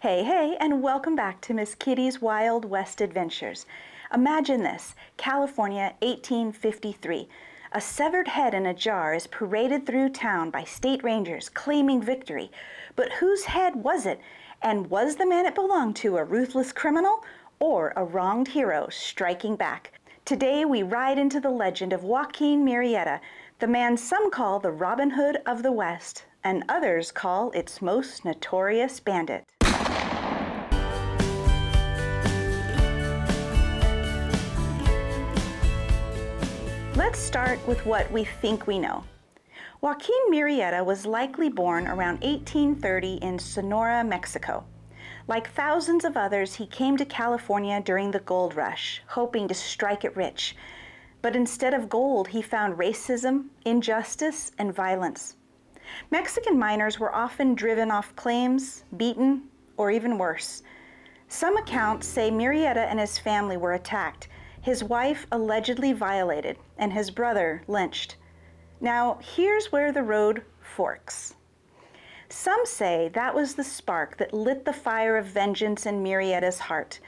Hey, and welcome back to Miss Kitty's Wild West Adventures. Imagine this, California, 1853. A severed head in a jar is paraded through town by state rangers claiming victory. But whose head was it? And was the man it belonged to a ruthless criminal or a wronged hero striking back? Today we ride into the legend of Joaquin Murrieta, the man some call the Robin Hood of the West, and others call its most notorious bandit. Let's start with what we think we know. Joaquin Murrieta was likely born around 1830 in Sonora, Mexico. Like thousands of others, he came to California during the gold rush, hoping to strike it rich. But instead of gold, he found racism, injustice, and violence. Mexican miners were often driven off claims, beaten, or even worse. Some accounts say Murrieta and his family were attacked, his wife allegedly violated, and his brother lynched. Now, here's where the road forks. Some say that was the spark that lit the fire of vengeance in Murrieta's heart.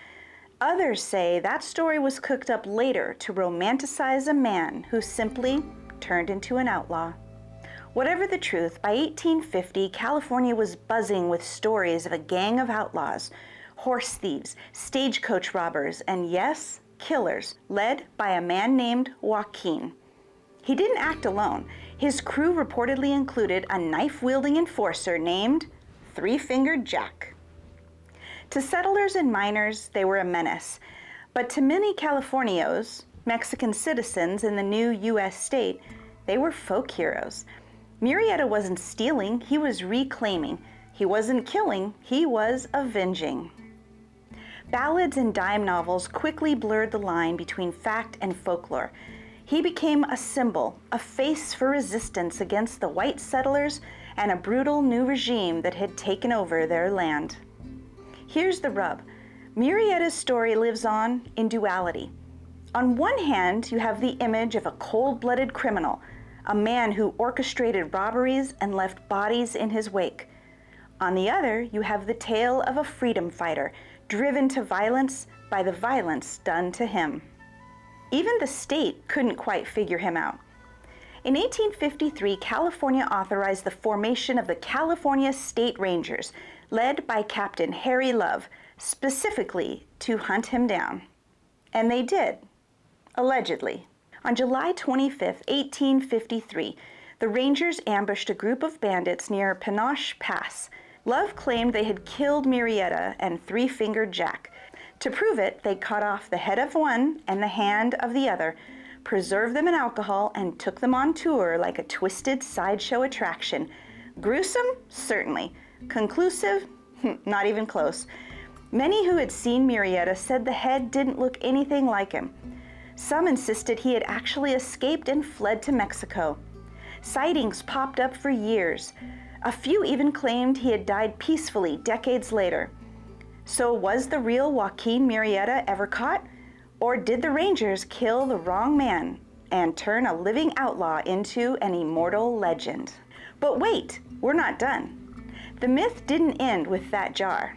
Others say that story was cooked up later to romanticize a man who simply turned into an outlaw. Whatever the truth, by 1850, California was buzzing with stories of a gang of outlaws, horse thieves, stagecoach robbers, and yes, killers, led by a man named Joaquin. He didn't act alone. His crew reportedly included a knife-wielding enforcer named Three-Fingered Jack. To settlers and miners, they were a menace. But to many Californios, Mexican citizens in the new U.S. state, they were folk heroes. Murrieta wasn't stealing, he was reclaiming. He wasn't killing, he was avenging. Ballads and dime novels quickly blurred the line between fact and folklore. He became a symbol, a face for resistance against the white settlers and a brutal new regime that had taken over their land. Here's the rub. Murrieta's story lives on in duality. On one hand, you have the image of a cold-blooded criminal, a man who orchestrated robberies and left bodies in his wake. On the other, you have the tale of a freedom fighter, driven to violence by the violence done to him. Even the state couldn't quite figure him out. In 1853, California authorized the formation of the California State Rangers, led by Captain Harry Love, specifically to hunt him down. And they did, allegedly. On July 25, 1853, the Rangers ambushed a group of bandits near Pinoche Pass. Love claimed they had killed Murrieta and Three-Fingered Jack. To prove it, they cut off the head of one and the hand of the other, preserved them in alcohol, and took them on tour like a twisted sideshow attraction. Gruesome? Certainly. Conclusive? Not even close. Many who had seen Murrieta said the head didn't look anything like him. Some insisted he had actually escaped and fled to Mexico. Sightings popped up for years. A few even claimed he had died peacefully decades later. So was the real Joaquin Murrieta ever caught? Or did the Rangers kill the wrong man and turn a living outlaw into an immortal legend? But wait, we're not done. The myth didn't end with that jar.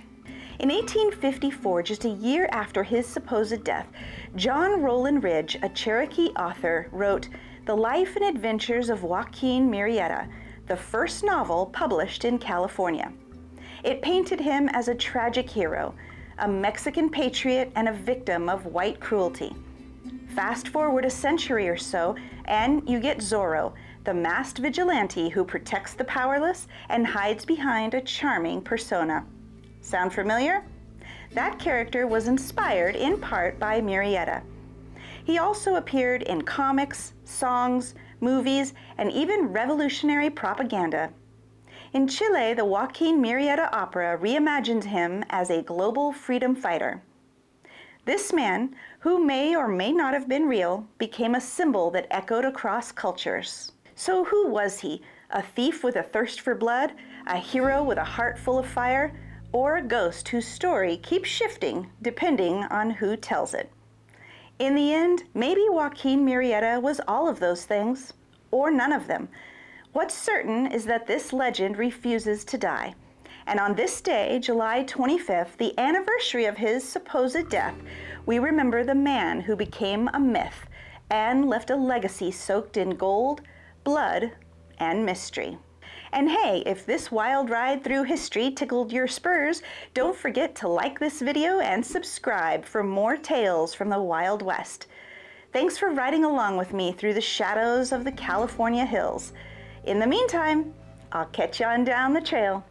In 1854, just a year after his supposed death, John Roland Ridge, a Cherokee author, wrote The Life and Adventures of Joaquin Murrieta, the first novel published in California. It painted him as a tragic hero, a Mexican patriot and a victim of white cruelty. Fast forward a century or so, and you get Zorro, the masked vigilante who protects the powerless and hides behind a charming persona. Sound familiar? That character was inspired in part by Murrieta. He also appeared in comics, songs, movies, and even revolutionary propaganda. In Chile, the Joaquin Murrieta opera reimagined him as a global freedom fighter. This man, who may or may not have been real, became a symbol that echoed across cultures. So who was he? A thief with a thirst for blood? A hero with a heart full of fire? Or a ghost whose story keeps shifting depending on who tells it? In the end, maybe Joaquin Murrieta was all of those things, or none of them. What's certain is that this legend refuses to die, And on this day, July 25th, the anniversary of his supposed death, we remember the man who became a myth and left a legacy soaked in gold, blood, and mystery. And hey, if this wild ride through history tickled your spurs, don't forget to like this video and subscribe for more tales from the Wild West. Thanks for riding along with me through the shadows of the California hills. In the meantime, I'll catch you on down the trail.